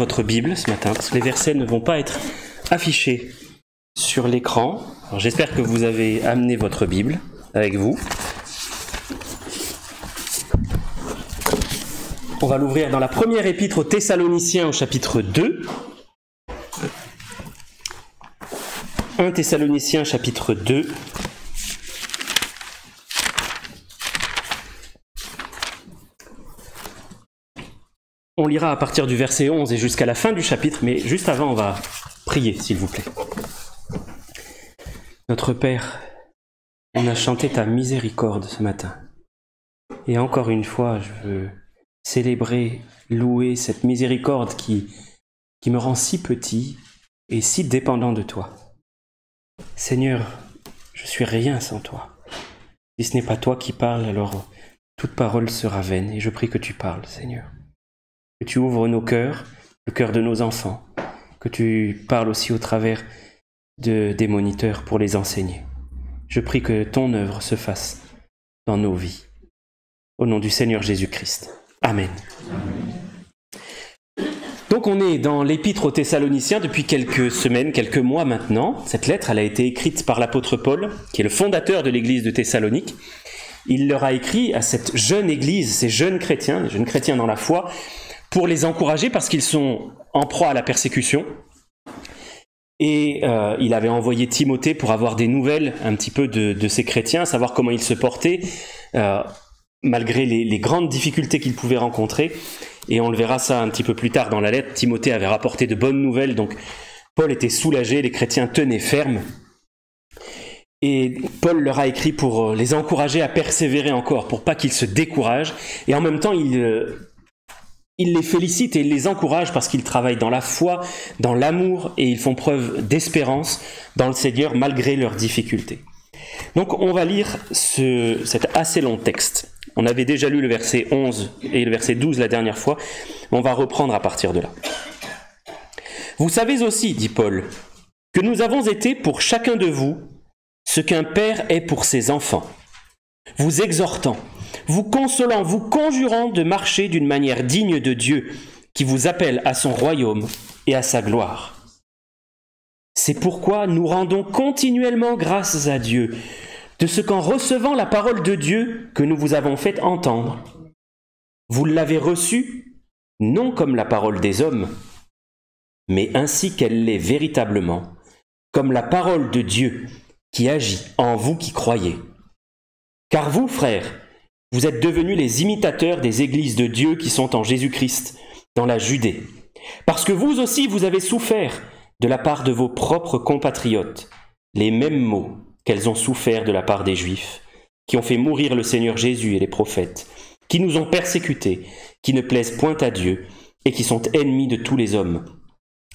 votre Bible ce matin, parce que les versets ne vont pas être affichés sur l'écran. Alors j'espère que vous avez amené votre Bible avec vous. On va l'ouvrir dans la première épître aux Thessaloniciens au chapitre 2. 1 Thessaloniciens chapitre 2. On lira à partir du verset 11 et jusqu'à la fin du chapitre, mais juste avant, on va prier, s'il vous plaît. Notre Père, on a chanté ta miséricorde ce matin. Et encore une fois, je veux célébrer, louer cette miséricorde qui me rend si petit et si dépendant de toi. Seigneur, je suis rien sans toi. Si ce n'est pas toi qui parles, alors toute parole sera vaine, et je prie que tu parles, Seigneur. Que tu ouvres nos cœurs, le cœur de nos enfants, que tu parles aussi au travers des moniteurs pour les enseigner. Je prie que ton œuvre se fasse dans nos vies. Au nom du Seigneur Jésus-Christ. Amen. Donc on est dans l'épître aux Thessaloniciens depuis quelques semaines, quelques mois maintenant. Cette lettre, elle a été écrite par l'apôtre Paul, qui est le fondateur de l'église de Thessalonique. Il leur a écrit à cette jeune église, ces jeunes chrétiens, les jeunes chrétiens dans la foi, pour les encourager parce qu'ils sont en proie à la persécution. Et il avait envoyé Timothée pour avoir des nouvelles un petit peu de ces chrétiens, savoir comment ils se portaient, malgré les grandes difficultés qu'ils pouvaient rencontrer. Et on le verra ça un petit peu plus tard dans la lettre. Timothée avait rapporté de bonnes nouvelles, donc Paul était soulagé, les chrétiens tenaient ferme. Et Paul leur a écrit pour les encourager à persévérer encore, pour pas qu'ils se découragent. Et en même temps, il les félicite et il les encourage parce qu'ils travaillent dans la foi, dans l'amour, et ils font preuve d'espérance dans le Seigneur malgré leurs difficultés. Donc on va lire cet assez long texte. On avait déjà lu le verset 11 et le verset 12 la dernière fois. On va reprendre à partir de là. « Vous savez aussi, dit Paul, que nous avons été pour chacun de vous ce qu'un père est pour ses enfants, vous exhortant, vous consolant, vous conjurant de marcher d'une manière digne de Dieu, qui vous appelle à son royaume et à sa gloire. C'est pourquoi nous rendons continuellement grâce à Dieu, de ce qu'en recevant la parole de Dieu que nous vous avons fait entendre, vous l'avez reçue, non comme la parole des hommes, mais ainsi qu'elle l'est véritablement, comme la parole de Dieu qui agit en vous qui croyez. Car vous, frères, vous êtes devenus les imitateurs des églises de Dieu qui sont en Jésus-Christ, dans la Judée, parce que vous aussi vous avez souffert de la part de vos propres compatriotes, les mêmes maux qu'elles ont souffert de la part des Juifs, qui ont fait mourir le Seigneur Jésus et les prophètes, qui nous ont persécutés, qui ne plaisent point à Dieu, et qui sont ennemis de tous les hommes,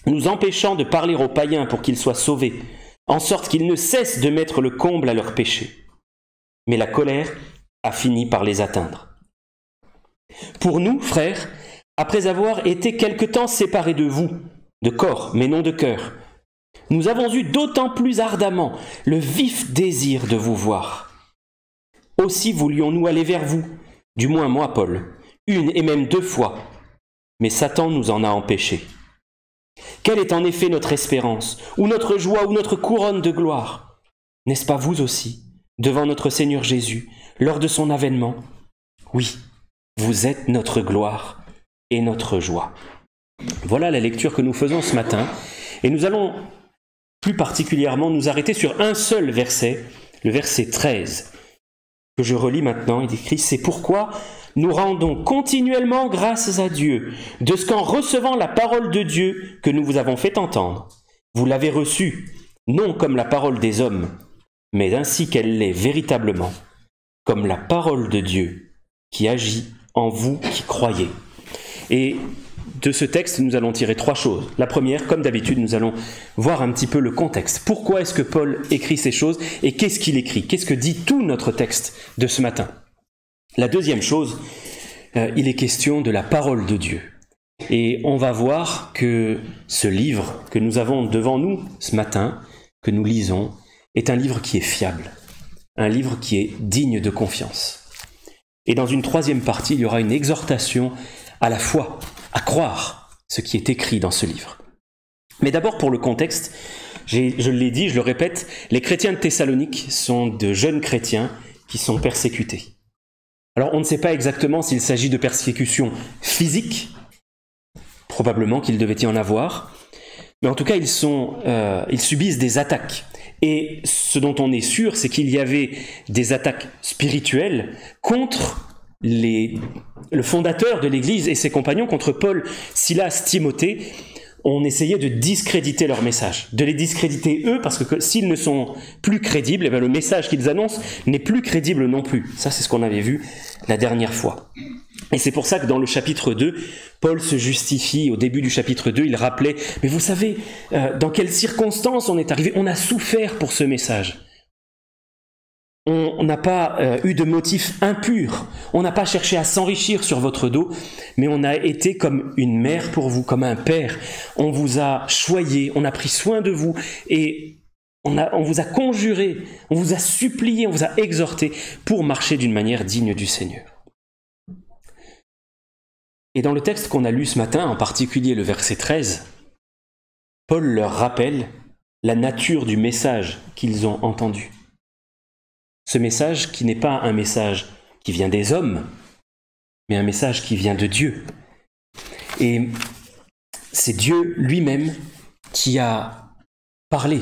nous empêchant de parler aux païens pour qu'ils soient sauvés, en sorte qu'ils ne cessent de mettre le comble à leurs péchés. Mais la colère a fini par les atteindre. Pour nous, frères, après avoir été quelque temps séparés de vous, de corps mais non de cœur, nous avons eu d'autant plus ardemment le vif désir de vous voir. Aussi voulions-nous aller vers vous, du moins moi, Paul, une et même 2 fois, mais Satan nous en a empêchés. Quelle est en effet notre espérance, ou notre joie, ou notre couronne de gloire? N'est-ce pas vous aussi, devant notre Seigneur Jésus, lors de son avènement? Oui, vous êtes notre gloire et notre joie. » Voilà la lecture que nous faisons ce matin, et nous allons plus particulièrement nous arrêter sur un seul verset, le verset 13, que je relis maintenant. Il écrit « C'est pourquoi nous rendons continuellement grâce à Dieu, de ce qu'en recevant la parole de Dieu que nous vous avons fait entendre, vous l'avez reçue, non comme la parole des hommes, mais ainsi qu'elle l'est véritablement, comme la parole de Dieu qui agit en vous qui croyez. » Et de ce texte, nous allons tirer 3 choses. La première, comme d'habitude, nous allons voir un petit peu le contexte. Pourquoi est-ce que Paul écrit ces choses et qu'est-ce qu'il écrit? Qu'est-ce que dit tout notre texte de ce matin? La deuxième chose, il est question de la parole de Dieu. Et on va voir que ce livre que nous avons devant nous ce matin, que nous lisons, est un livre qui est fiable, un livre qui est digne de confiance. Et dans une troisième partie, il y aura une exhortation à la foi, à croire ce qui est écrit dans ce livre. Mais d'abord pour le contexte, je l'ai dit, je le répète, les chrétiens de Thessalonique sont de jeunes chrétiens qui sont persécutés. Alors on ne sait pas exactement s'il s'agit de persécutions physiques, probablement qu'il devait y en avoir, mais en tout cas ils subissent des attaques. Et ce dont on est sûr, c'est qu'il y avait des attaques spirituelles contre le fondateur de l'Église et ses compagnons, contre Paul, Silas, Timothée. On essayait de discréditer leur message, de les discréditer eux, parce que s'ils ne sont plus crédibles, eh bien le message qu'ils annoncent n'est plus crédible non plus. Ça, c'est ce qu'on avait vu la dernière fois. Et c'est pour ça que dans le chapitre 2, Paul se justifie. Au début du chapitre 2, il rappelait « Mais vous savez, dans quelles circonstances on est arrivé ? On a souffert pour ce message. On n'a pas eu de motifs impurs. On n'a pas cherché à s'enrichir sur votre dos, mais on a été comme une mère pour vous, comme un père. On vous a choyé, on a pris soin de vous et on vous a conjuré, on vous a supplié, on vous a exhorté pour marcher d'une manière digne du Seigneur. » Et dans le texte qu'on a lu ce matin, en particulier le verset 13, Paul leur rappelle la nature du message qu'ils ont entendu. Ce message qui n'est pas un message qui vient des hommes, mais un message qui vient de Dieu. Et c'est Dieu lui-même qui a parlé.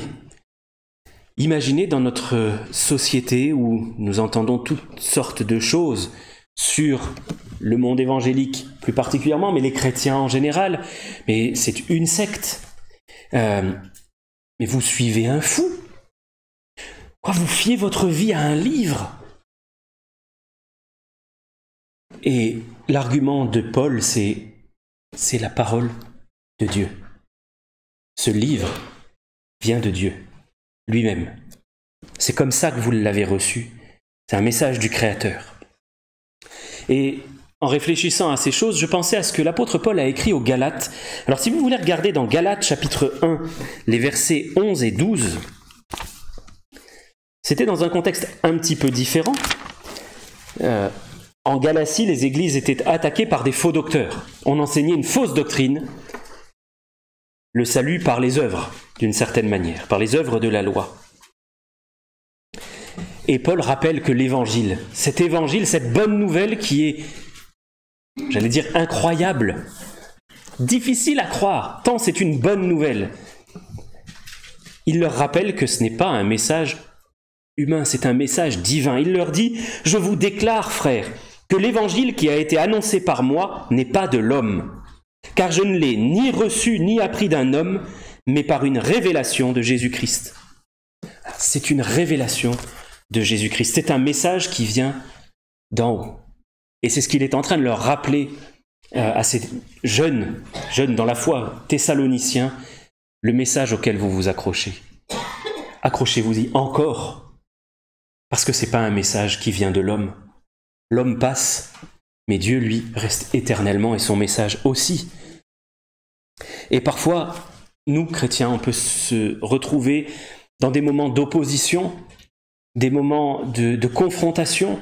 Imaginez dans notre société où nous entendons toutes sortes de choses sur le monde évangélique plus particulièrement, mais les chrétiens en général, mais c'est une secte. Mais vous suivez un fou. Vous fiez votre vie à un livre. Et l'argument de Paul, c'est la parole de Dieu. Ce livre vient de Dieu lui-même. C'est comme ça que vous l'avez reçu. C'est un message du Créateur. Et en réfléchissant à ces choses, je pensais à ce que l'apôtre Paul a écrit aux Galates. Alors si vous voulez regarder dans Galates chapitre 1, les versets 11 et 12, c'était dans un contexte un petit peu différent. En Galatie, les églises étaient attaquées par des faux docteurs. On enseignait une fausse doctrine, le salut par les œuvres, d'une certaine manière, par les œuvres de la loi. Et Paul rappelle que l'évangile, cette bonne nouvelle qui est, j'allais dire, incroyable, difficile à croire, tant c'est une bonne nouvelle. Il leur rappelle que ce n'est pas un message humain, c'est un message divin. Il leur dit « Je vous déclare, frères, que l'évangile qui a été annoncé par moi n'est pas de l'homme, car je ne l'ai ni reçu ni appris d'un homme, mais par une révélation de Jésus-Christ. » C'est une révélation de Jésus-Christ. C'est un message qui vient d'en haut. Et c'est ce qu'il est en train de leur rappeler à ces jeunes dans la foi thessaloniciens, le message auquel vous vous accrochez. Accrochez-vous-y encore. Parce que ce n'est pas un message qui vient de l'homme. L'homme passe, mais Dieu, lui, reste éternellement et son message aussi. Et parfois, nous, chrétiens, on peut se retrouver dans des moments d'opposition, des moments de confrontation,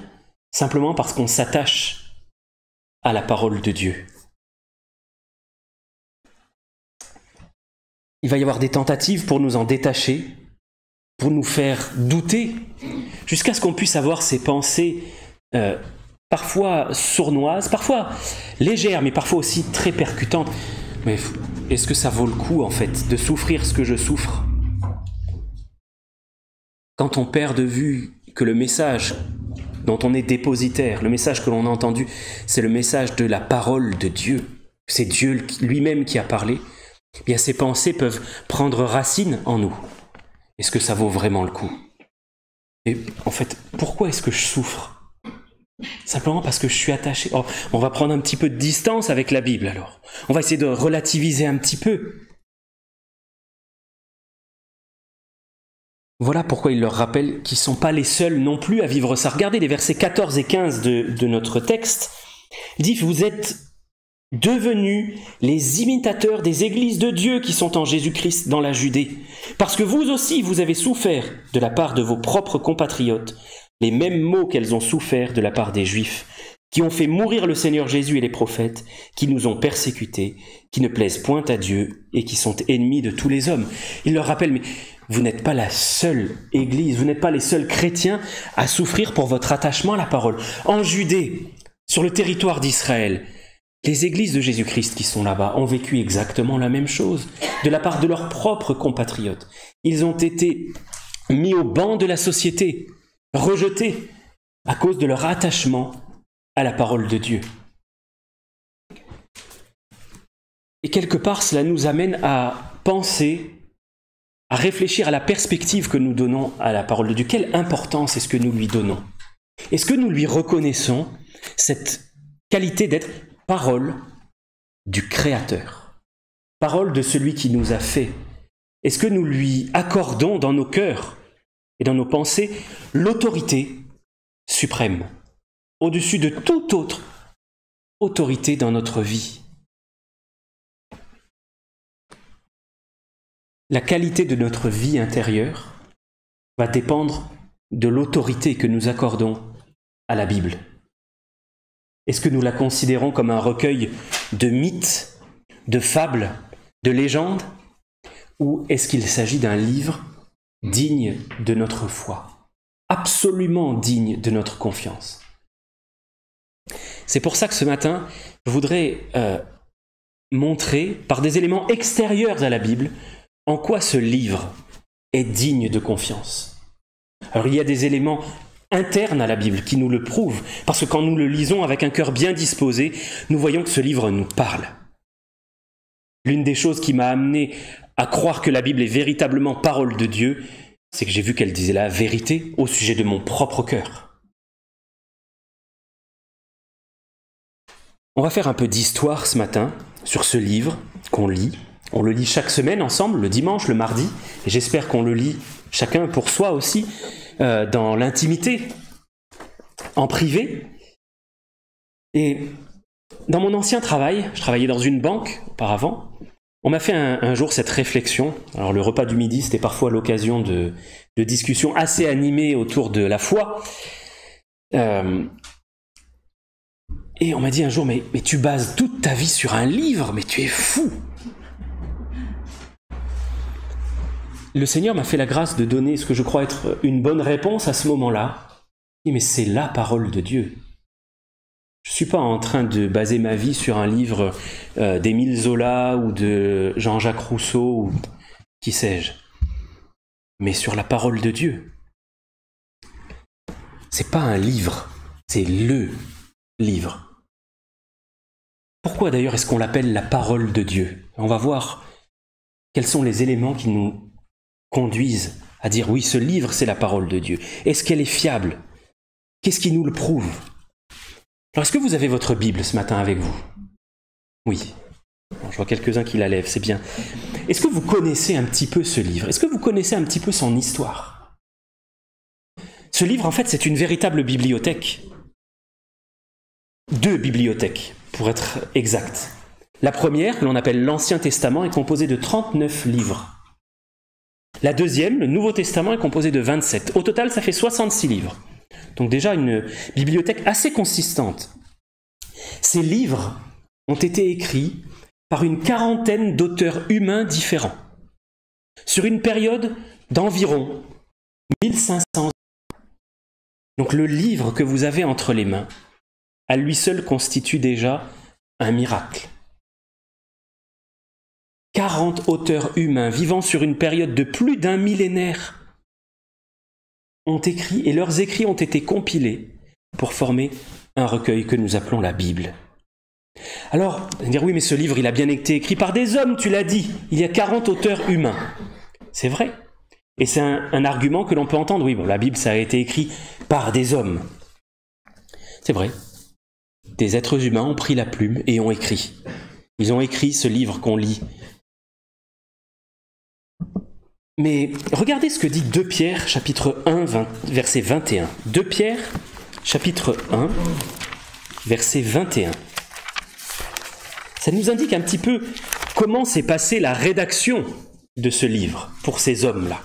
simplement parce qu'on s'attache à la parole de Dieu. Il va y avoir des tentatives pour nous en détacher, pour nous faire douter, jusqu'à ce qu'on puisse avoir ces pensées parfois sournoises, parfois légères, mais parfois aussi très percutantes. Mais est-ce que ça vaut le coup, en fait, de souffrir ce que je souffre ? Quand on perd de vue que le message dont on est dépositaire, le message que l'on a entendu, c'est le message de la parole de Dieu, c'est Dieu lui-même qui a parlé, eh bien ces pensées peuvent prendre racine en nous. Est-ce que ça vaut vraiment le coup ? Et en fait, pourquoi est-ce que je souffre ? Simplement parce que je suis attaché. Oh, on va prendre un petit peu de distance avec la Bible alors. On va essayer de relativiser un petit peu. Voilà pourquoi il leur rappelle qu'ils ne sont pas les seuls non plus à vivre ça. Regardez les versets 14 et 15 de notre texte. Il dit « Vous êtes devenus les imitateurs des églises de Dieu qui sont en Jésus-Christ dans la Judée, parce que vous aussi vous avez souffert de la part de vos propres compatriotes les mêmes maux qu'elles ont souffert de la part des Juifs, qui ont fait mourir le Seigneur Jésus et les prophètes, qui nous ont persécutés, qui ne plaisent point à Dieu et qui sont ennemis de tous les hommes. Il leur rappelle, mais vous n'êtes pas la seule Église, vous n'êtes pas les seuls chrétiens à souffrir pour votre attachement à la parole. En Judée, sur le territoire d'Israël, les églises de Jésus-Christ qui sont là-bas ont vécu exactement la même chose, de la part de leurs propres compatriotes. Ils ont été mis au banc de la société, rejetés à cause de leur attachement à la parole de Dieu. Et quelque part, cela nous amène à penser, à réfléchir à la perspective que nous donnons à la parole de Dieu. Quelle importance est-ce que nous lui donnons? Est-ce que nous lui reconnaissons cette qualité d'être parole du Créateur, parole de celui qui nous a fait? Est-ce que nous lui accordons dans nos cœurs et dans nos pensées l'autorité suprême, au-dessus de toute autre autorité dans notre vie? La qualité de notre vie intérieure va dépendre de l'autorité que nous accordons à la Bible. Est-ce que nous la considérons comme un recueil de mythes, de fables, de légendes, ou est-ce qu'il s'agit d'un livre digne de notre foi, absolument digne de notre confiance? C'est pour ça que ce matin, je voudrais montrer, par des éléments extérieurs à la Bible, en quoi ce livre est digne de confiance. Alors il y a des éléments internes à la Bible qui nous le prouvent, parce que quand nous le lisons avec un cœur bien disposé, nous voyons que ce livre nous parle. L'une des choses qui m'a amené à croire que la Bible est véritablement parole de Dieu, c'est que j'ai vu qu'elle disait la vérité au sujet de mon propre cœur. On va faire un peu d'histoire ce matin sur ce livre qu'on lit. On le lit chaque semaine ensemble, le dimanche, le mardi, et j'espère qu'on le lit chacun pour soi aussi, dans l'intimité, en privé. Et dans mon ancien travail, je travaillais dans une banque auparavant, on m'a fait un jour cette réflexion. Alors le repas du midi, c'était parfois l'occasion de discussions assez animées autour de la foi. Et on m'a dit un jour, mais tu bases toute ta vie sur un livre, mais tu es fou! Le Seigneur m'a fait la grâce de donner ce que je crois être une bonne réponse à ce moment-là. Mais c'est la parole de Dieu. Je ne suis pas en train de baser ma vie sur un livre d'Émile Zola ou de Jean-Jacques Rousseau ou qui sais-je, mais sur la parole de Dieu. C'est pas un livre, c'est le livre. Pourquoi d'ailleurs est-ce qu'on l'appelle la parole de Dieu? On va voir quels sont les éléments qui nous conduisent à dire oui, ce livre c'est la parole de Dieu. Est-ce qu'elle est fiable? Qu'est-ce qui nous le prouve? Alors est-ce que vous avez votre Bible ce matin avec vous? Oui. Bon, je vois quelques-uns qui la lèvent, c'est bien. Est-ce que vous connaissez un petit peu ce livre? Est-ce que vous connaissez un petit peu son histoire? Ce livre en fait c'est une véritable bibliothèque. Deux bibliothèques pour être exact. La première, que l'on appelle l'Ancien Testament, est composée de 39 livres. La deuxième, le Nouveau Testament, est composé de 27. Au total, ça fait 66 livres. Donc déjà une bibliothèque assez consistante. Ces livres ont été écrits par une quarantaine d'auteurs humains différents, sur une période d'environ 1500 ans. Donc le livre que vous avez entre les mains, à lui seul constitue déjà un miracle. 40 auteurs humains vivant sur une période de plus d'un millénaire ont écrit, et leurs écrits ont été compilés pour former un recueil que nous appelons la Bible. Alors, on va dire oui, mais ce livre, il a bien été écrit par des hommes, tu l'as dit. Il y a 40 auteurs humains. C'est vrai. Et c'est un argument que l'on peut entendre. Oui, bon, la Bible, ça a été écrit par des hommes. C'est vrai. Des êtres humains ont pris la plume et ont écrit. Ils ont écrit ce livre qu'on lit. Mais regardez ce que dit 2 Pierre, chapitre 1, verset 21. 2 Pierre, chapitre 1, verset 21. Ça nous indique un petit peu comment s'est passée la rédaction de ce livre pour ces hommes-là.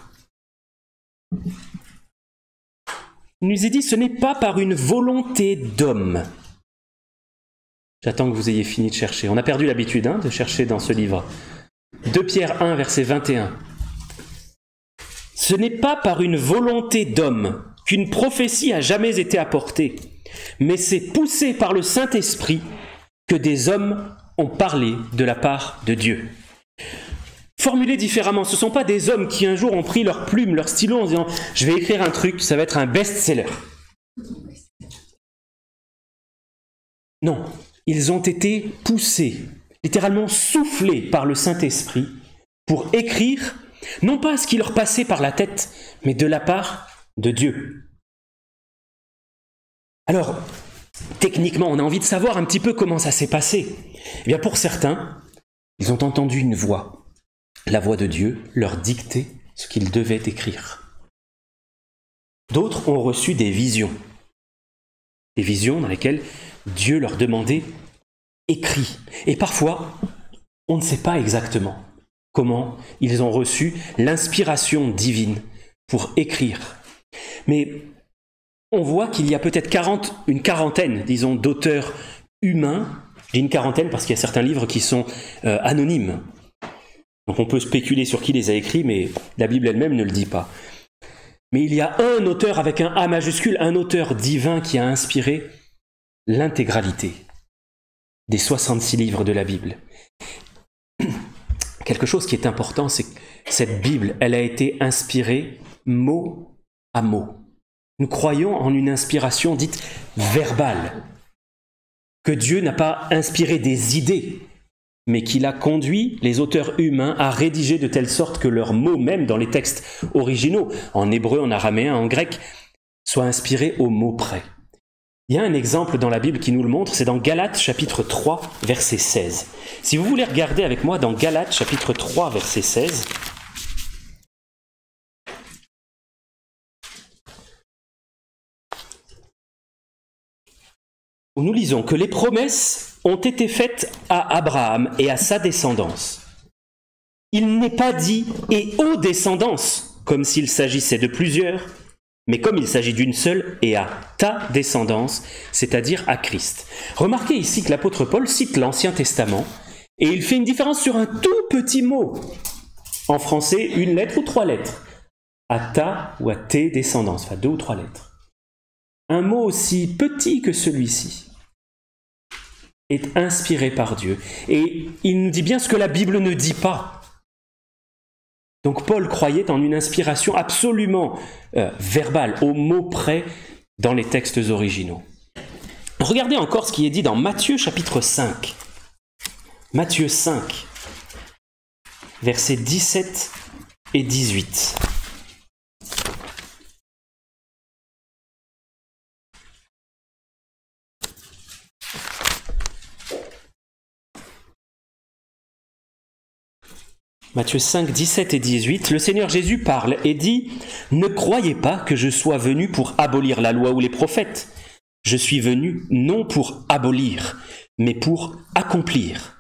Il nous est dit, ce n'est pas par une volonté d'homme J'attends que vous ayez fini de chercher. On a perdu l'habitude de chercher dans ce livre. 2 Pierre 1, verset 21. Ce n'est pas par une volonté d'homme qu'une prophétie a jamais été apportée, mais c'est poussé par le Saint-Esprit que des hommes ont parlé de la part de Dieu. Formulé différemment, ce ne sont pas des hommes qui un jour ont pris leur plume, leur stylo en disant « je vais écrire un truc, ça va être un best-seller ». Non, ils ont été poussés, littéralement soufflés par le Saint-Esprit pour écrire, non pas ce qui leur passait par la tête, mais de la part de Dieu. Alors, techniquement, on a envie de savoir un petit peu comment ça s'est passé. Eh bien, pour certains, ils ont entendu une voix. La voix de Dieu leur dictait ce qu'ils devaient écrire. D'autres ont reçu des visions. Des visions dans lesquelles Dieu leur demandait « écris ». Et parfois, on ne sait pas exactement comment ils ont reçu l'inspiration divine pour écrire. Mais on voit qu'il y a peut-être une quarantaine, disons, d'auteurs humains. Je dis une quarantaine parce qu'il y a certains livres qui sont anonymes. Donc on peut spéculer sur qui les a écrits, mais la Bible elle-même ne le dit pas. Mais il y a un auteur avec un A majuscule, un auteur divin qui a inspiré l'intégralité des 66 livres de la Bible. Quelque chose qui est important, c'est que cette Bible, elle a été inspirée mot à mot. Nous croyons en une inspiration dite verbale, que Dieu n'a pas inspiré des idées, mais qu'il a conduit les auteurs humains à rédiger de telle sorte que leurs mots, même dans les textes originaux, en hébreu, en araméen, en grec, soient inspirés au mot près. Il y a un exemple dans la Bible qui nous le montre, c'est dans Galates chapitre 3, verset 16. Si vous voulez regarder avec moi dans Galates chapitre 3, verset 16, où nous lisons que les promesses ont été faites à Abraham et à sa descendance. Il n'est pas dit « et aux descendances », comme s'il s'agissait de plusieurs, mais comme il s'agit d'une seule, et à ta descendance, c'est-à-dire à Christ. Remarquez ici que l'apôtre Paul cite l'Ancien Testament, et il fait une différence sur un tout petit mot. En français, une lettre ou 3 lettres. À ta ou à tes descendances, enfin 2 ou 3 lettres. Un mot aussi petit que celui-ci est inspiré par Dieu. Et il nous dit bien ce que la Bible ne dit pas. Donc Paul croyait en une inspiration absolument verbale, au mot près, dans les textes originaux. Regardez encore ce qui est dit dans Matthieu chapitre 5. Matthieu 5, versets 17 et 18. Matthieu 5, 17 et 18, le Seigneur Jésus parle et dit « Ne croyez pas que je sois venu pour abolir la loi ou les prophètes. Je suis venu non pour abolir, mais pour accomplir.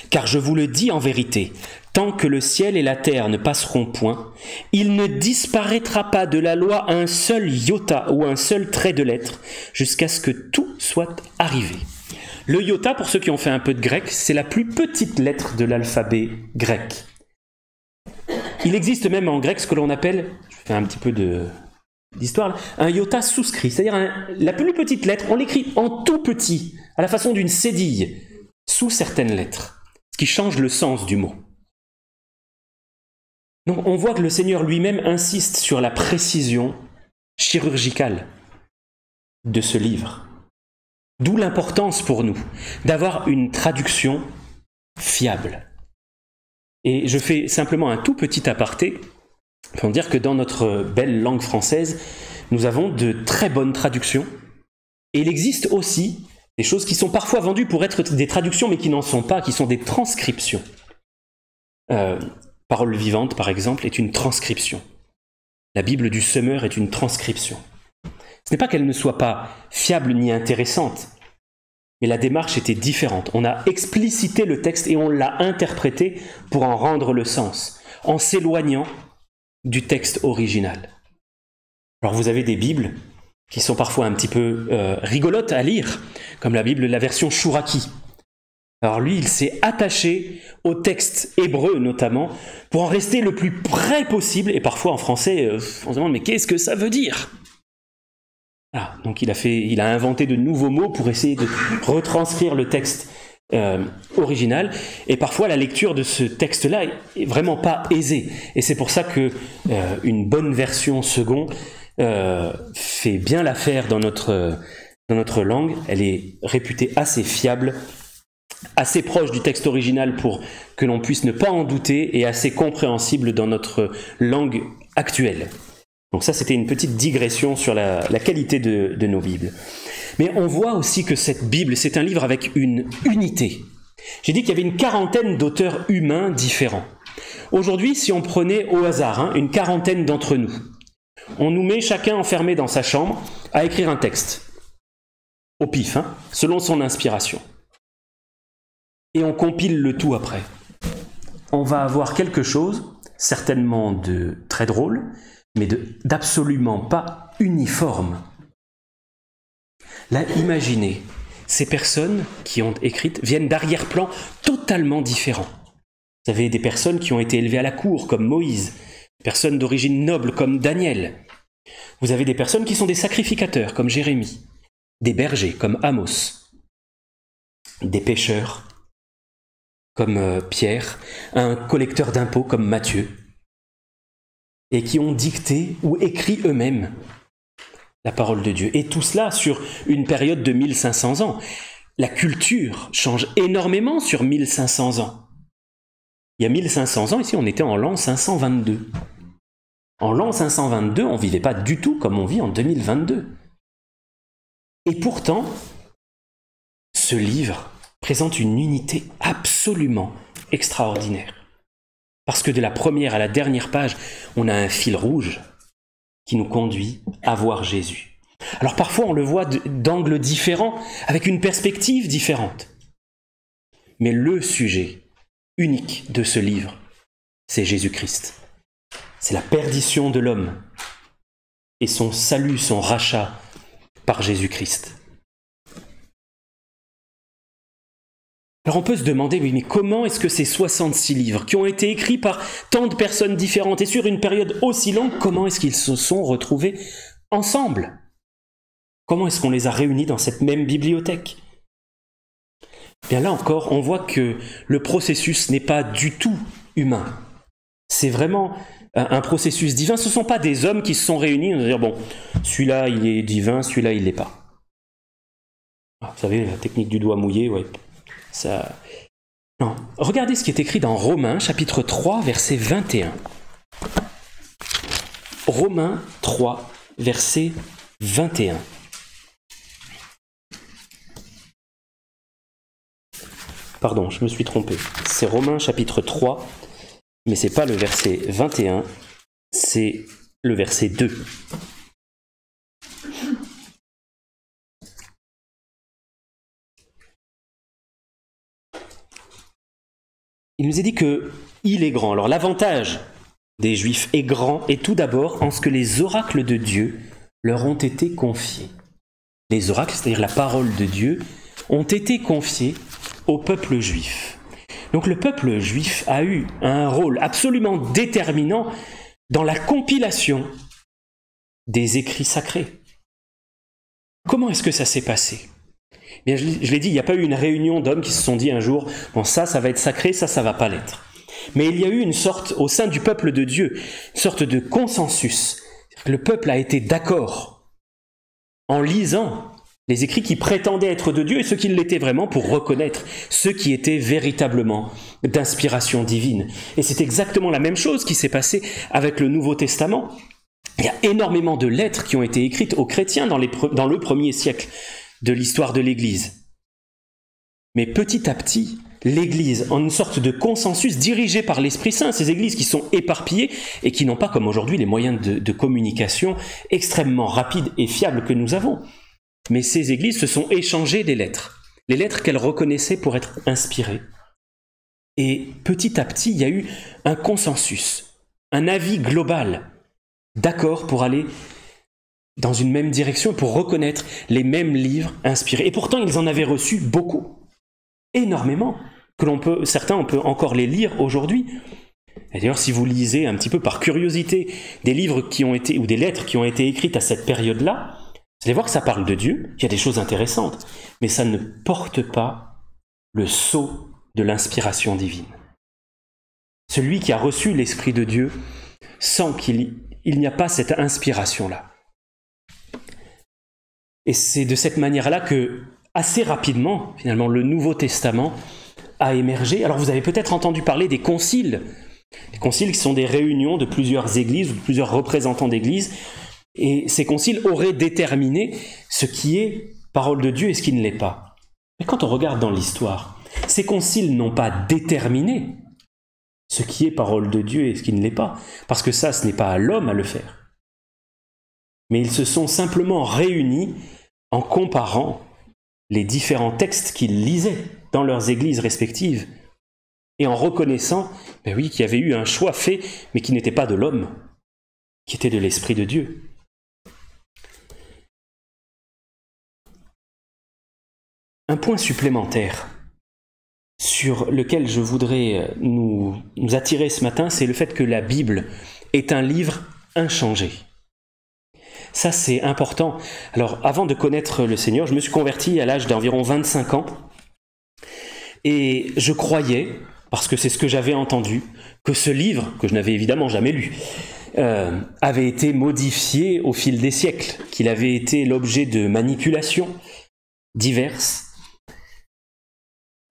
Car je vous le dis en vérité, tant que le ciel et la terre ne passeront point, il ne disparaîtra pas de la loi un seul iota ou un seul trait de lettre, jusqu'à ce que tout soit arrivé. » Le iota, pour ceux qui ont fait un peu de grec, c'est la plus petite lettre de l'alphabet grec. Il existe même en grec ce que l'on appelle, je fais un petit peu d'histoire, un iota souscrit, c'est-à-dire la plus petite lettre, on l'écrit en tout petit, à la façon d'une cédille, sous certaines lettres, ce qui change le sens du mot. Donc on voit que le Seigneur lui-même insiste sur la précision chirurgicale de ce livre. D'où l'importance pour nous d'avoir une traduction fiable. Et je fais simplement un tout petit aparté pour dire que dans notre belle langue française, nous avons de très bonnes traductions. Et il existe aussi des choses qui sont parfois vendues pour être des traductions, mais qui n'en sont pas, qui sont des transcriptions. Parole vivante, par exemple, est une transcription. La Bible du Semeur est une transcription. Ce n'est pas qu'elle ne soit pas fiable ni intéressante, mais la démarche était différente. On a explicité le texte et on l'a interprété pour en rendre le sens, en s'éloignant du texte original. Alors vous avez des Bibles qui sont parfois un petit peu rigolotes à lire, comme la Bible, la version Chouraki. Alors lui, il s'est attaché au texte hébreu notamment, pour en rester le plus près possible, et parfois en français, on se demande, mais qu'est-ce que ça veut dire ? Voilà, donc il a inventé de nouveaux mots pour essayer de retranscrire le texte original, et parfois la lecture de ce texte-là est vraiment pas aisée, et c'est pour ça que une bonne version second fait bien l'affaire dans notre langue. Elle est réputée assez fiable, assez proche du texte original pour que l'on puisse ne pas en douter, et assez compréhensible dans notre langue actuelle. Donc ça, c'était une petite digression sur la qualité de nos Bibles. Mais on voit aussi que cette Bible, c'est un livre avec une unité. J'ai dit qu'il y avait une quarantaine d'auteurs humains différents. Aujourd'hui, si on prenait au hasard une quarantaine d'entre nous, on nous met chacun enfermé dans sa chambre à écrire un texte, au pif, selon son inspiration. Et on compile le tout après. On va avoir quelque chose, certainement de très drôle, mais d'absolument pas uniforme. Là, imaginez, ces personnes qui ont écrit viennent d'arrière-plans totalement différents. Vous avez des personnes qui ont été élevées à la cour, comme Moïse, des personnes d'origine noble, comme Daniel. Vous avez des personnes qui sont des sacrificateurs, comme Jérémie, des bergers, comme Amos, des pêcheurs, comme Pierre, un collecteur d'impôts comme Matthieu, et qui ont dicté ou écrit eux-mêmes la parole de Dieu. Et tout cela sur une période de 1500 ans. La culture change énormément sur 1500 ans. Il y a 1500 ans, ici on était en l'an 522. En l'an 522, on ne vivait pas du tout comme on vit en 2022. Et pourtant, ce livre présente une unité absolument extraordinaire. Parce que de la première à la dernière page, on a un fil rouge qui nous conduit à voir Jésus. Alors parfois on le voit d'angles différents, avec une perspective différente. Mais le sujet unique de ce livre, c'est Jésus-Christ. C'est la perdition de l'homme et son salut, son rachat par Jésus-Christ. Alors on peut se demander, oui, mais comment est-ce que ces 66 livres qui ont été écrits par tant de personnes différentes et sur une période aussi longue, comment est-ce qu'ils se sont retrouvés ensemble ? Comment est-ce qu'on les a réunis dans cette même bibliothèque ? Bien là encore, on voit que le processus n'est pas du tout humain. C'est vraiment un processus divin. Ce ne sont pas des hommes qui se sont réunis, on va dire, bon, celui-là il est divin, celui-là il ne l'est pas. Vous savez, la technique du doigt mouillé, ouais. Ça... Non. Regardez ce qui est écrit dans Romains, chapitre 3, verset 21. Romains 3, verset 21. Pardon, je me suis trompé. C'est Romains, chapitre 3, mais ce n'est pas le verset 21, c'est le verset 2. Il nous est dit qu'il est grand. Alors l'avantage des Juifs est grand, et tout d'abord en ce que les oracles de Dieu leur ont été confiés. Les oracles, c'est-à-dire la parole de Dieu, ont été confiés au peuple juif. Donc le peuple juif a eu un rôle absolument déterminant dans la compilation des écrits sacrés. Comment est-ce que ça s'est passé ? Bien, je l'ai dit, il n'y a pas eu une réunion d'hommes qui se sont dit un jour, bon ça va être sacré, ça va pas l'être. Mais il y a eu une sorte, au sein du peuple de Dieu, une sorte de consensus. Le peuple a été d'accord en lisant les écrits qui prétendaient être de Dieu et ceux qui l'étaient vraiment, pour reconnaître ceux qui étaient véritablement d'inspiration divine. Et c'est exactement la même chose qui s'est passée avec le Nouveau Testament. Il y a énormément de lettres qui ont été écrites aux chrétiens dans le premier siècle de l'histoire de l'Église. Mais petit à petit, l'Église, en une sorte de consensus dirigé par l'Esprit Saint, ces églises qui sont éparpillées et qui n'ont pas, comme aujourd'hui, les moyens de communication extrêmement rapides et fiables que nous avons. Mais ces églises se sont échangées des lettres, les lettres qu'elles reconnaissaient pour être inspirées. Et petit à petit, il y a eu un consensus, un avis global, d'accord pour aller dans une même direction, pour reconnaître les mêmes livres inspirés. Et pourtant, ils en avaient reçu beaucoup. énormément, certains on peut encore les lire aujourd'hui. Et d'ailleurs, si vous lisez un petit peu par curiosité des livres qui ont été, ou des lettres qui ont été écrites à cette période-là, vous allez voir que ça parle de Dieu, il y a des choses intéressantes, mais ça ne porte pas le sceau de l'inspiration divine. Celui qui a reçu l'Esprit de Dieu sent qu'il n'y a pas cette inspiration-là. Et c'est de cette manière-là que, assez rapidement, finalement, le Nouveau Testament a émergé. Alors vous avez peut-être entendu parler des conciles. Les conciles qui sont des réunions de plusieurs églises ou de plusieurs représentants d'églises. Et ces conciles auraient déterminé ce qui est parole de Dieu et ce qui ne l'est pas. Mais quand on regarde dans l'histoire, ces conciles n'ont pas déterminé ce qui est parole de Dieu et ce qui ne l'est pas. Parce que ça, ce n'est pas à l'homme à le faire. Mais ils se sont simplement réunis en comparant les différents textes qu'ils lisaient dans leurs églises respectives et en reconnaissant qu'il y avait eu un choix fait, mais qui n'était pas de l'homme, qui était de l'Esprit de Dieu. Un point supplémentaire sur lequel je voudrais nous attirer ce matin, c'est le fait que la Bible est un livre inchangé. Ça, c'est important. Alors, avant de connaître le Seigneur, je me suis converti à l'âge d'environ 25 ans. Et je croyais, parce que c'est ce que j'avais entendu, que ce livre, que je n'avais évidemment jamais lu, avait été modifié au fil des siècles, qu'il avait été l'objet de manipulations diverses.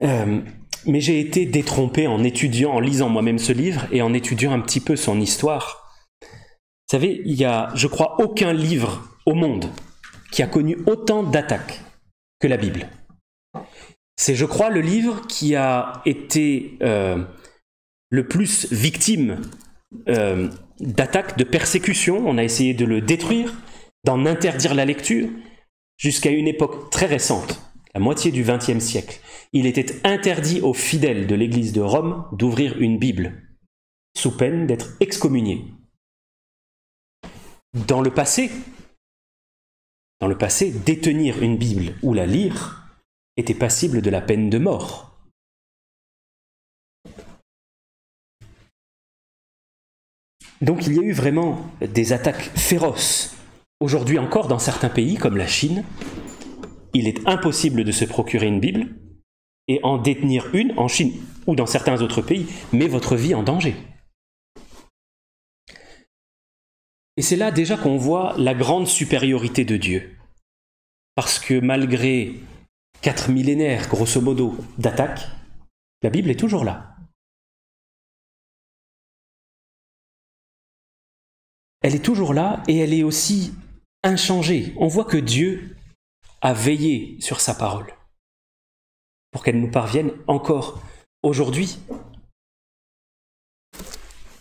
Mais j'ai été détrompé en étudiant, en lisant moi-même ce livre et en étudiant un petit peu son histoire. Vous savez, il y a, je crois, aucun livre au monde qui a connu autant d'attaques que la Bible. C'est, je crois, le livre qui a été le plus victime d'attaques, de persécutions. On a essayé de le détruire, d'en interdire la lecture, jusqu'à une époque très récente, la moitié du XXe siècle. Il était interdit aux fidèles de l'Église de Rome d'ouvrir une Bible, sous peine d'être excommuniés. Dans le passé, détenir une Bible ou la lire était passible de la peine de mort. Donc il y a eu vraiment des attaques féroces. Aujourd'hui encore, dans certains pays comme la Chine, il est impossible de se procurer une Bible et en détenir une en Chine ou dans certains autres pays met votre vie en danger. Et c'est là déjà qu'on voit la grande supériorité de Dieu. Parce que malgré 4 millénaires, grosso modo, d'attaques, la Bible est toujours là. Elle est toujours là et elle est aussi inchangée. On voit que Dieu a veillé sur sa parole pour qu'elle nous parvienne encore aujourd'hui.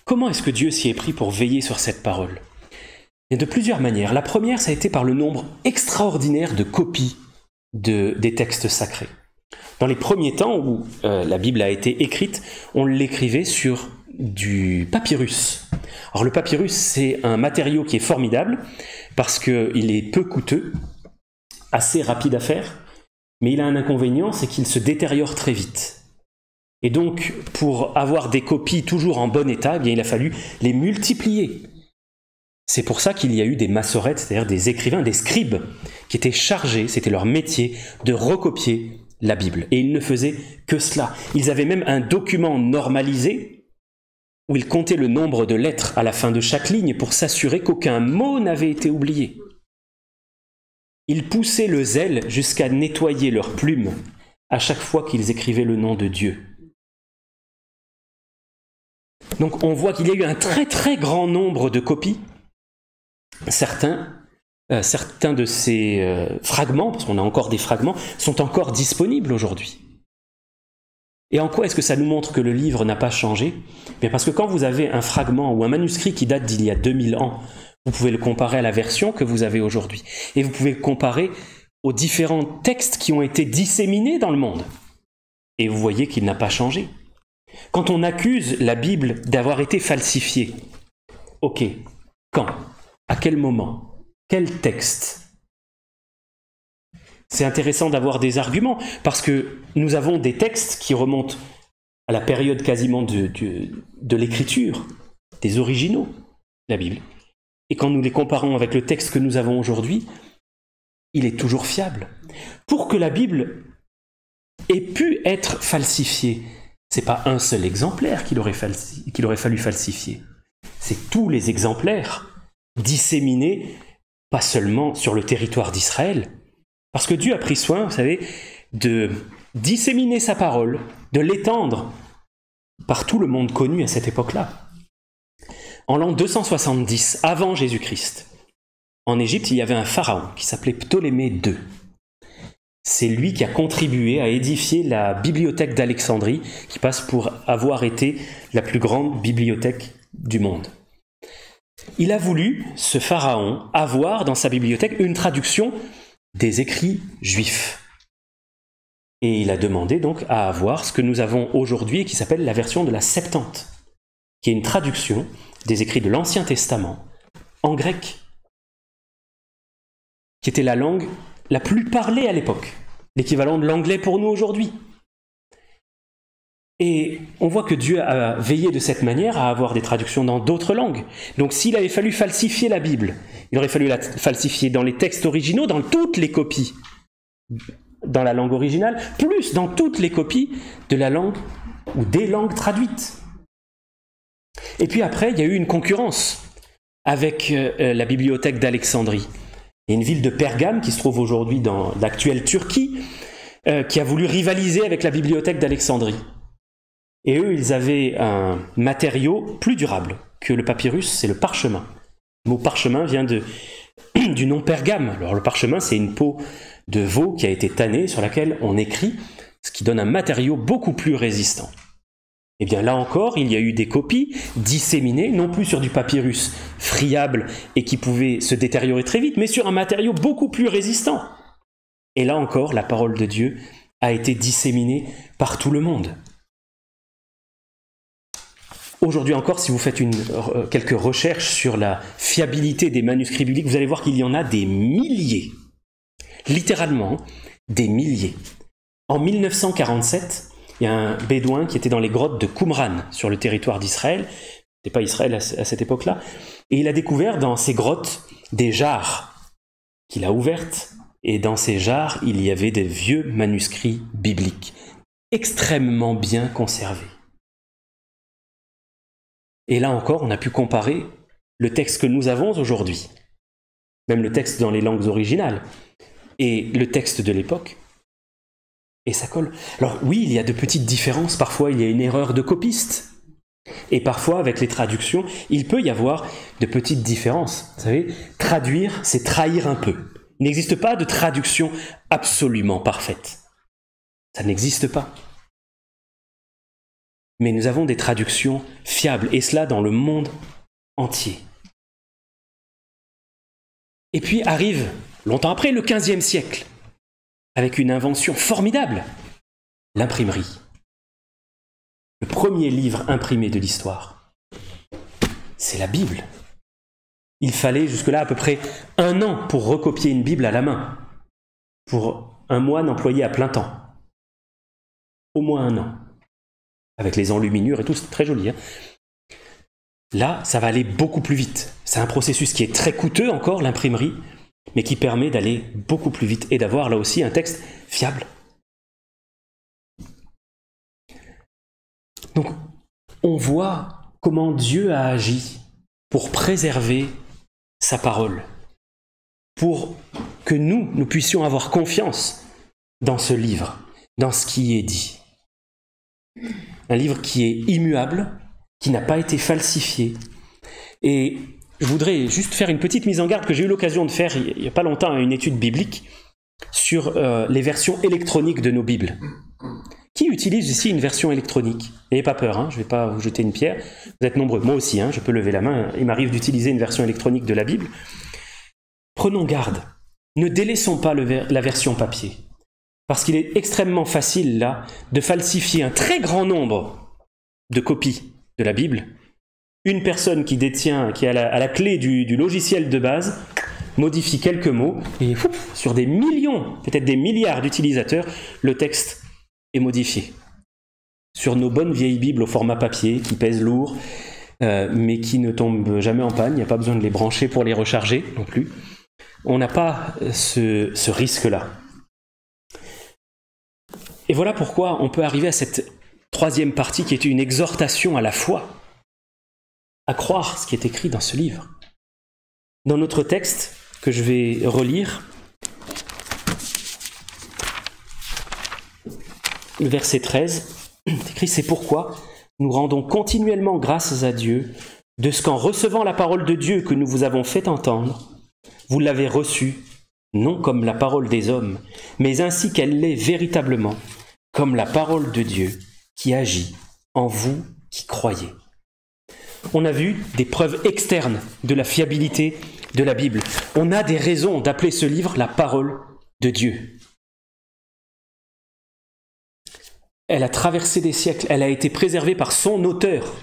Comment est-ce que Dieu s'y est pris pour veiller sur cette parole ? Et de plusieurs manières. La première, ça a été par le nombre extraordinaire de copies des textes sacrés. Dans les premiers temps où la Bible a été écrite, on l'écrivait sur du papyrus. Alors le papyrus, c'est un matériau qui est formidable parce qu'il est peu coûteux, assez rapide à faire, mais il a un inconvénient, c'est qu'il se détériore très vite. Et donc, pour avoir des copies toujours en bon état, il a fallu les multiplier. C'est pour ça qu'il y a eu des massorettes, c'est-à-dire des écrivains, des scribes, qui étaient chargés, c'était leur métier, de recopier la Bible. Et ils ne faisaient que cela. Ils avaient même un document normalisé où ils comptaient le nombre de lettres à la fin de chaque ligne pour s'assurer qu'aucun mot n'avait été oublié. Ils poussaient le zèle jusqu'à nettoyer leurs plumes à chaque fois qu'ils écrivaient le nom de Dieu. Donc on voit qu'il y a eu un très très grand nombre de copies. Certains de ces fragments, parce qu'on a encore des fragments, sont encore disponibles aujourd'hui. Et en quoi est-ce que ça nous montre que le livre n'a pas changé ? Bien parce que quand vous avez un fragment ou un manuscrit qui date d'il y a 2000 ans, vous pouvez le comparer à la version que vous avez aujourd'hui. Et vous pouvez le comparer aux différents textes qui ont été disséminés dans le monde. Et vous voyez qu'il n'a pas changé. Quand on accuse la Bible d'avoir été falsifiée, ok, quand ? À quel moment ? Quel texte ? c'est intéressant d'avoir des arguments, parce que nous avons des textes qui remontent à la période quasiment de l'écriture, des originaux de la Bible. Et quand nous les comparons avec le texte que nous avons aujourd'hui, il est toujours fiable. Pour que la Bible ait pu être falsifiée, ce n'est pas un seul exemplaire qu'il aurait fallu falsifier. C'est tous les exemplaires disséminés, pas seulement sur le territoire d'Israël, parce que Dieu a pris soin, vous savez, de disséminer sa parole, de l'étendre par tout le monde connu à cette époque-là. En l'an 270, avant Jésus-Christ, en Égypte, il y avait un pharaon qui s'appelait Ptolémée II. C'est lui qui a contribué à édifier la bibliothèque d'Alexandrie, qui passe pour avoir été la plus grande bibliothèque du monde. Il a voulu, ce pharaon, avoir dans sa bibliothèque une traduction des écrits juifs. Et il a demandé donc à avoir ce que nous avons aujourd'hui et qui s'appelle la version de la Septante, qui est une traduction des écrits de l'Ancien Testament en grec, qui était la langue la plus parlée à l'époque, l'équivalent de l'anglais pour nous aujourd'hui. Et on voit que Dieu a veillé de cette manière à avoir des traductions dans d'autres langues. Donc s'il avait fallu falsifier la Bible, il aurait fallu la falsifier dans les textes originaux, dans toutes les copies, dans la langue originale, plus dans toutes les copies de la langue ou des langues traduites. Et puis après, il y a eu une concurrence avec la bibliothèque d'Alexandrie. Il y a une ville de Pergame qui se trouve aujourd'hui dans l'actuelle Turquie, qui a voulu rivaliser avec la bibliothèque d'Alexandrie. Et eux, ils avaient un matériau plus durable que le papyrus, c'est le parchemin. Le mot parchemin vient du nom pergame. Alors le parchemin, c'est une peau de veau qui a été tannée sur laquelle on écrit, ce qui donne un matériau beaucoup plus résistant. Et bien là encore, il y a eu des copies disséminées, non plus sur du papyrus friable et qui pouvait se détériorer très vite, mais sur un matériau beaucoup plus résistant. Et là encore, la parole de Dieu a été disséminée par tout le monde. Aujourd'hui encore, si vous faites quelques recherches sur la fiabilité des manuscrits bibliques, vous allez voir qu'il y en a des milliers. Littéralement, des milliers. En 1947, il y a un bédouin qui était dans les grottes de Qumran, sur le territoire d'Israël. C'était pas Israël à cette époque-là. Et il a découvert dans ces grottes des jarres qu'il a ouvertes. Et dans ces jarres, il y avait des vieux manuscrits bibliques, extrêmement bien conservés. Et là encore, on a pu comparer le texte que nous avons aujourd'hui, même le texte dans les langues originales, et le texte de l'époque, et ça colle. Alors oui, il y a de petites différences, parfois il y a une erreur de copiste, et parfois avec les traductions, il peut y avoir de petites différences. Vous savez, traduire, c'est trahir un peu. Il n'existe pas de traduction absolument parfaite. Ça n'existe pas. Mais nous avons des traductions fiables, et cela dans le monde entier. Et puis arrive, longtemps après, le XVe siècle, avec une invention formidable, l'imprimerie. Le premier livre imprimé de l'histoire, c'est la Bible. Il fallait jusque-là à peu près 1 an pour recopier une Bible à la main, pour un moine employé à plein temps. Au moins 1 an. Avec les enluminures et tout, c'est très joli. Hein. Là, ça va aller beaucoup plus vite. C'est un processus qui est très coûteux encore, l'imprimerie, mais qui permet d'aller beaucoup plus vite et d'avoir là aussi un texte fiable. Donc, on voit comment Dieu a agi pour préserver sa parole, pour que nous puissions avoir confiance dans ce livre, dans ce qui est dit. Un livre qui est immuable, qui n'a pas été falsifié. Et je voudrais juste faire une petite mise en garde que j'ai eu l'occasion de faire il n'y a pas longtemps, une étude biblique sur les versions électroniques de nos Bibles. Qui utilise ici une version électronique? N'ayez pas peur, hein, je ne vais pas vous jeter une pierre. Vous êtes nombreux, moi aussi, hein, je peux lever la main. Il m'arrive d'utiliser une version électronique de la Bible. Prenons garde. Ne délaissons pas la version papier. Parce qu'il est extrêmement facile, là, de falsifier un très grand nombre de copies de la Bible. Une personne qui détient, qui a la clé du logiciel de base, modifie quelques mots, et sur des millions, peut-être des milliards d'utilisateurs, le texte est modifié. Sur nos bonnes vieilles Bibles au format papier, qui pèsent lourd, mais qui ne tombent jamais en panne, il n'y a pas besoin de les brancher pour les recharger non plus. On n'a pas ce risque-là. Et voilà pourquoi on peut arriver à cette troisième partie qui est une exhortation à la foi, à croire ce qui est écrit dans ce livre. Dans notre texte, que je vais relire, le verset 13, c'est écrit « C'est pourquoi nous rendons continuellement grâces à Dieu de ce qu'en recevant la parole de Dieu que nous vous avons fait entendre, vous l'avez reçue, non comme la parole des hommes, mais ainsi qu'elle l'est véritablement, comme la parole de Dieu qui agit en vous qui croyez. » On a vu des preuves externes de la fiabilité de la Bible. On a des raisons d'appeler ce livre la parole de Dieu. Elle a traversé des siècles, elle a été préservée par son auteur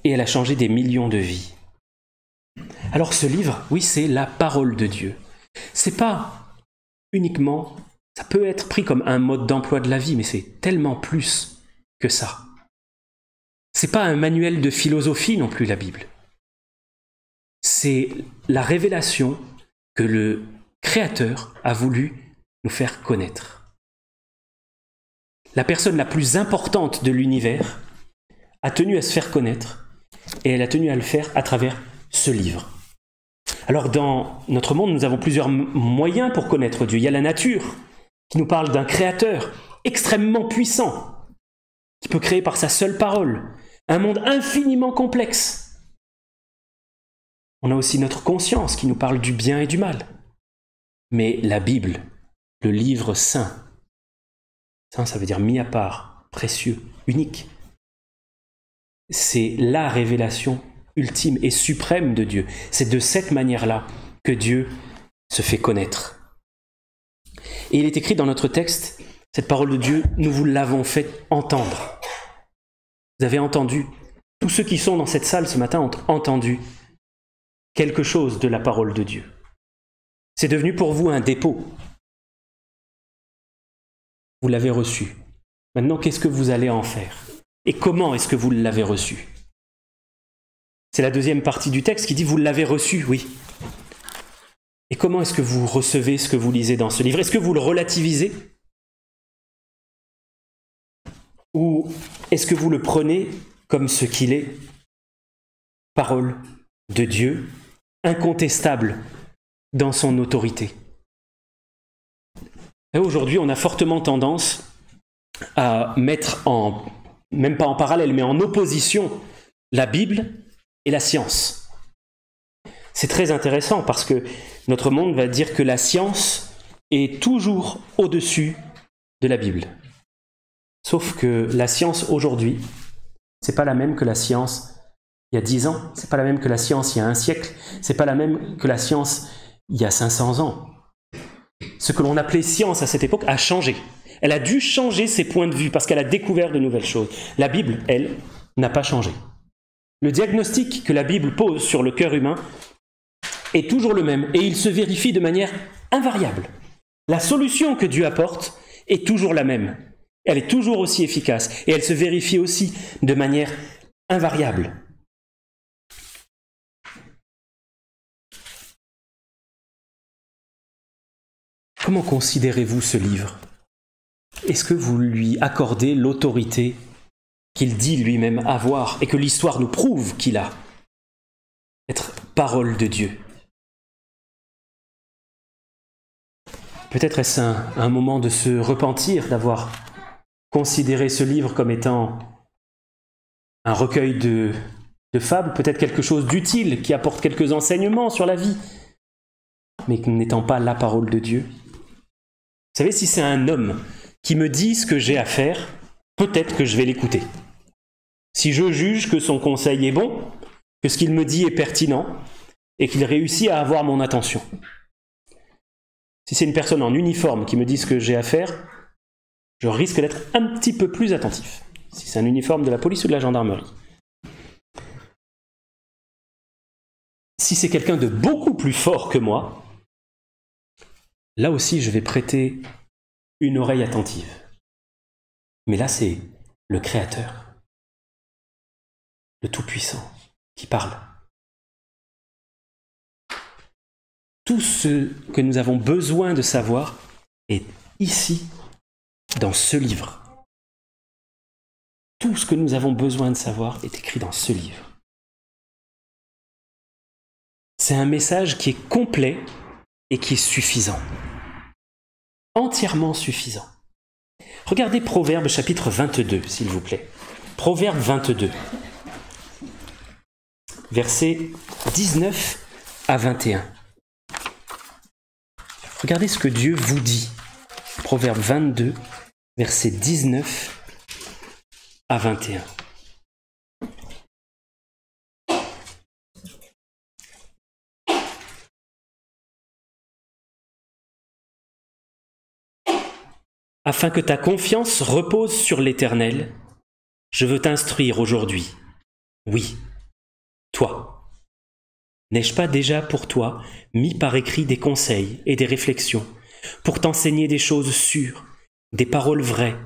et elle a changé des millions de vies. Alors ce livre, oui, c'est la parole de Dieu. C'est pas uniquement, ça peut être pris comme un mode d'emploi de la vie, mais c'est tellement plus que ça. C'est pas un manuel de philosophie non plus, la Bible. C'est la révélation que le Créateur a voulu nous faire connaître. La personne la plus importante de l'univers a tenu à se faire connaître et elle a tenu à le faire à travers ce livre. Alors dans notre monde, nous avons plusieurs moyens pour connaître Dieu. Il y a la nature qui nous parle d'un Créateur extrêmement puissant qui peut créer par sa seule parole un monde infiniment complexe. On a aussi notre conscience qui nous parle du bien et du mal. Mais la Bible, le livre saint, saint ça veut dire mis à part, précieux, unique, c'est la révélation ultime et suprême de Dieu. C'est de cette manière-là que Dieu se fait connaître. Et il est écrit dans notre texte, cette parole de Dieu, nous vous l'avons fait entendre. Vous avez entendu, tous ceux qui sont dans cette salle ce matin ont entendu quelque chose de la parole de Dieu. C'est devenu pour vous un dépôt. Vous l'avez reçu. Maintenant, qu'est-ce que vous allez en faire? Et comment est-ce que vous l'avez reçu? C'est la deuxième partie du texte qui dit « Vous l'avez reçu », oui. Et comment est-ce que vous recevez ce que vous lisez dans ce livre? Est-ce que vous le relativisez? Ou est-ce que vous le prenez comme ce qu'il est? Parole de Dieu, incontestable dans son autorité. Et aujourd'hui, on a fortement tendance à mettre même pas en parallèle, mais en opposition, la Bible et la science. C'est très intéressant parce que notre monde va dire que la science est toujours au-dessus de la Bible. Sauf que la science aujourd'hui, c'est pas la même que la science il y a 10 ans, c'est pas la même que la science il y a un siècle, c'est pas la même que la science il y a 500 ans. Ce que l'on appelait science à cette époque a changé. Elle a dû changer ses points de vue parce qu'elle a découvert de nouvelles choses. La Bible, elle, n'a pas changé. Le diagnostic que la Bible pose sur le cœur humain est toujours le même et il se vérifie de manière invariable. La solution que Dieu apporte est toujours la même. Elle est toujours aussi efficace et elle se vérifie aussi de manière invariable. Comment considérez-vous ce livre? Est-ce que vous lui accordez l'autorité qu'il dit lui-même avoir et que l'histoire nous prouve qu'il a? Être parole de Dieu. Peut-être est-ce un moment de se repentir d'avoir considéré ce livre comme étant un recueil de fables, peut-être quelque chose d'utile qui apporte quelques enseignements sur la vie, mais n'étant pas la parole de Dieu. Vous savez, si c'est un homme qui me dit ce que j'ai à faire, peut-être que je vais l'écouter. Si je juge que son conseil est bon, que ce qu'il me dit est pertinent, et qu'il réussit à avoir mon attention. Si c'est une personne en uniforme qui me dit ce que j'ai à faire, je risque d'être un petit peu plus attentif. Si c'est un uniforme de la police ou de la gendarmerie. Si c'est quelqu'un de beaucoup plus fort que moi, là aussi je vais prêter une oreille attentive. Mais là c'est le Créateur, le Tout-Puissant, qui parle. Tout ce que nous avons besoin de savoir est ici, dans ce livre. Tout ce que nous avons besoin de savoir est écrit dans ce livre. C'est un message qui est complet et qui est suffisant. Entièrement suffisant. Regardez Proverbe chapitre 22, s'il vous plaît. Proverbe 22, versets 19 à 21. Regardez ce que Dieu vous dit. Proverbe 22, versets 19 à 21. Afin que ta confiance repose sur l'Éternel, je veux t'instruire aujourd'hui. Oui, toi. N'ai-je pas déjà pour toi mis par écrit des conseils et des réflexions, pour t'enseigner des choses sûres, des paroles vraies,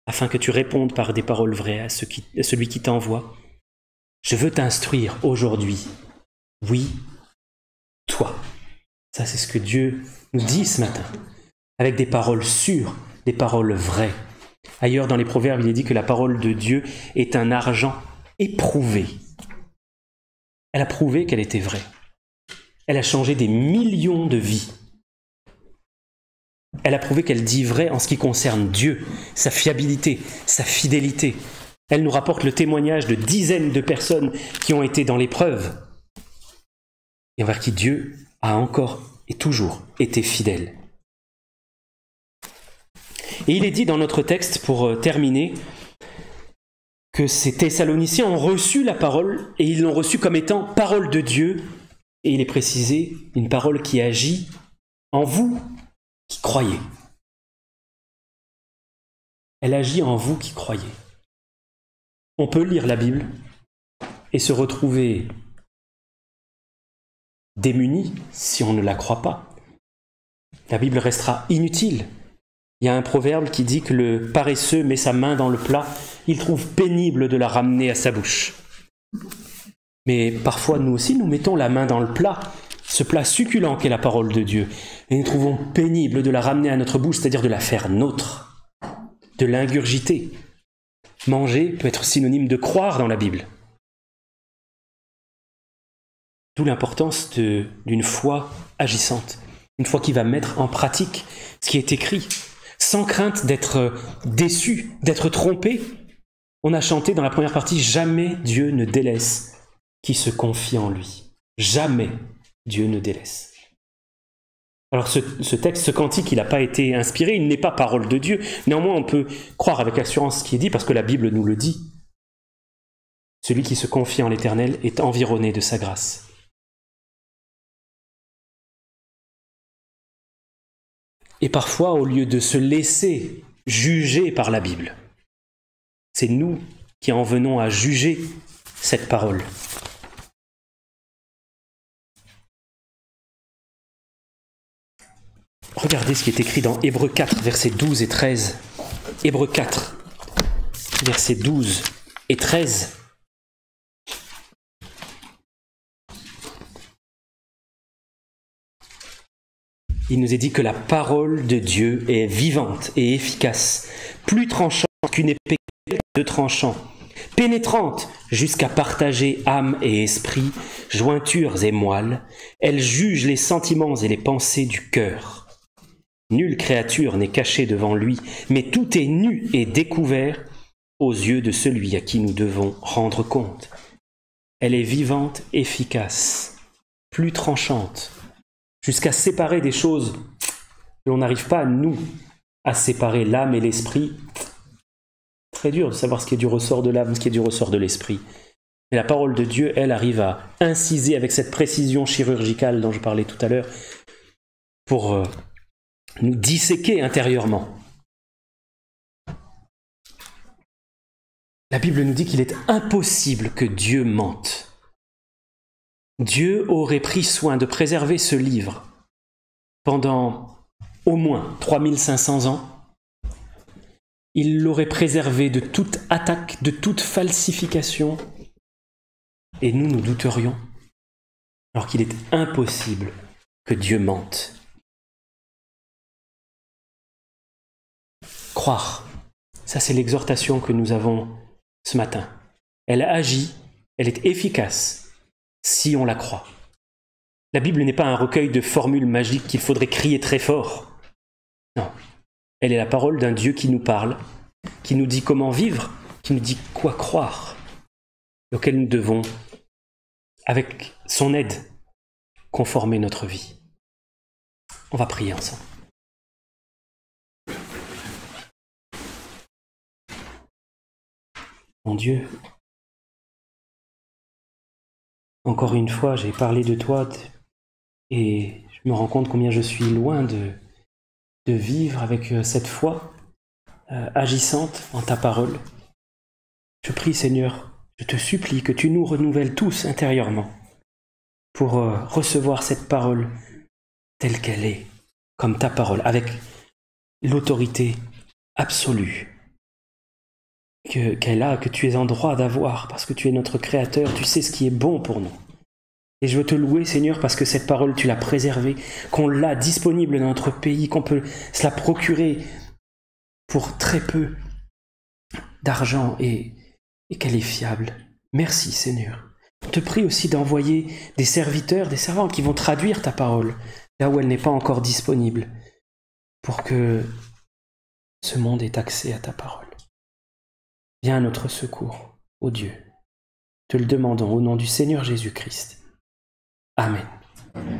afin que tu répondes par des paroles vraies à celui qui t'envoie? Je veux t'instruire aujourd'hui. Oui, toi. Ça, c'est ce que Dieu nous dit ce matin, avec des paroles sûres, des paroles vraies. Ailleurs dans les Proverbes, il est dit que la parole de Dieu est un argent éprouvé. Elle a prouvé qu'elle était vraie. Elle a changé des millions de vies. Elle a prouvé qu'elle dit vrai en ce qui concerne Dieu, sa fiabilité, sa fidélité. Elle nous rapporte le témoignage de dizaines de personnes qui ont été dans l'épreuve et envers qui Dieu a encore et toujours été fidèle. Et il est dit dans notre texte, pour terminer, que ces Thessaloniciens ont reçu la parole et ils l'ont reçue comme étant parole de Dieu. Et il est précisé, une parole qui agit en vous qui croyez. Elle agit en vous qui croyez. On peut lire la Bible et se retrouver démuni si on ne la croit pas. La Bible restera inutile. Il y a un proverbe qui dit que le paresseux met sa main dans le plat, il trouve pénible de la ramener à sa bouche. Mais parfois, nous aussi, nous mettons la main dans le plat, ce plat succulent qu'est la parole de Dieu, et nous trouvons pénible de la ramener à notre bouche, c'est-à-dire de la faire nôtre, de l'ingurgiter. Manger peut être synonyme de croire dans la Bible. D'où l'importance d'une foi agissante, une foi qui va mettre en pratique ce qui est écrit, sans crainte d'être déçu, d'être trompé. On a chanté dans la première partie « Jamais Dieu ne délaisse qui se confie en lui. Jamais Dieu ne délaisse. » Alors ce texte, ce cantique, il n'a pas été inspiré, il n'est pas parole de Dieu. Néanmoins, on peut croire avec assurance ce qui est dit, parce que la Bible nous le dit. Celui qui se confie en l'Éternel est environné de sa grâce. Et parfois, au lieu de se laisser juger par la Bible, c'est nous qui en venons à juger cette parole. Regardez ce qui est écrit dans Hébreux 4, versets 12 et 13. Hébreux 4, versets 12 et 13. Il nous est dit que la parole de Dieu est vivante et efficace, plus tranchante qu'une épée de tranchant, pénétrante jusqu'à partager âme et esprit, jointures et moelles. Elle juge les sentiments et les pensées du cœur. Nulle créature n'est cachée devant lui, mais tout est nu et découvert aux yeux de celui à qui nous devons rendre compte. Elle est vivante, efficace, plus tranchante, jusqu'à séparer des choses que l'on n'arrive pas, nous, à séparer l'âme et l'esprit. Très dur de savoir ce qui est du ressort de l'âme, ce qui est du ressort de l'esprit. Mais la parole de Dieu, elle, arrive à inciser avec cette précision chirurgicale dont je parlais tout à l'heure, pour nous disséquer intérieurement. La Bible nous dit qu'il est impossible que Dieu mente. Dieu aurait pris soin de préserver ce livre pendant au moins 3500 ans. Il l'aurait préservé de toute attaque, de toute falsification. Et nous douterions, alors qu'il est impossible que Dieu mente. Croire, ça c'est l'exhortation que nous avons ce matin. Elle agit, elle est efficace si on la croit. La Bible n'est pas un recueil de formules magiques qu'il faudrait crier très fort. Non, elle est la parole d'un Dieu qui nous parle, qui nous dit comment vivre, qui nous dit quoi croire, auquel nous devons, avec son aide, conformer notre vie. On va prier ensemble. Mon Dieu, encore une fois, j'ai parlé de toi et je me rends compte combien je suis loin de vivre avec cette foi agissante en ta parole. Je prie, Seigneur, je te supplie que tu nous renouvelles tous intérieurement pour recevoir cette parole telle qu'elle est, comme ta parole, avec l'autorité absolue qu'elle a, que tu es en droit d'avoir, parce que tu es notre Créateur, tu sais ce qui est bon pour nous. Et je veux te louer, Seigneur, parce que cette parole, tu l'as préservée, qu'on l'a disponible dans notre pays, qu'on peut se la procurer pour très peu d'argent et qu'elle est fiable. Merci, Seigneur. Je te prie aussi d'envoyer des serviteurs, des servants qui vont traduire ta parole là où elle n'est pas encore disponible, pour que ce monde ait accès à ta parole. Viens à notre secours, ô Dieu. Te le demandons au nom du Seigneur Jésus-Christ. Amen. Amen.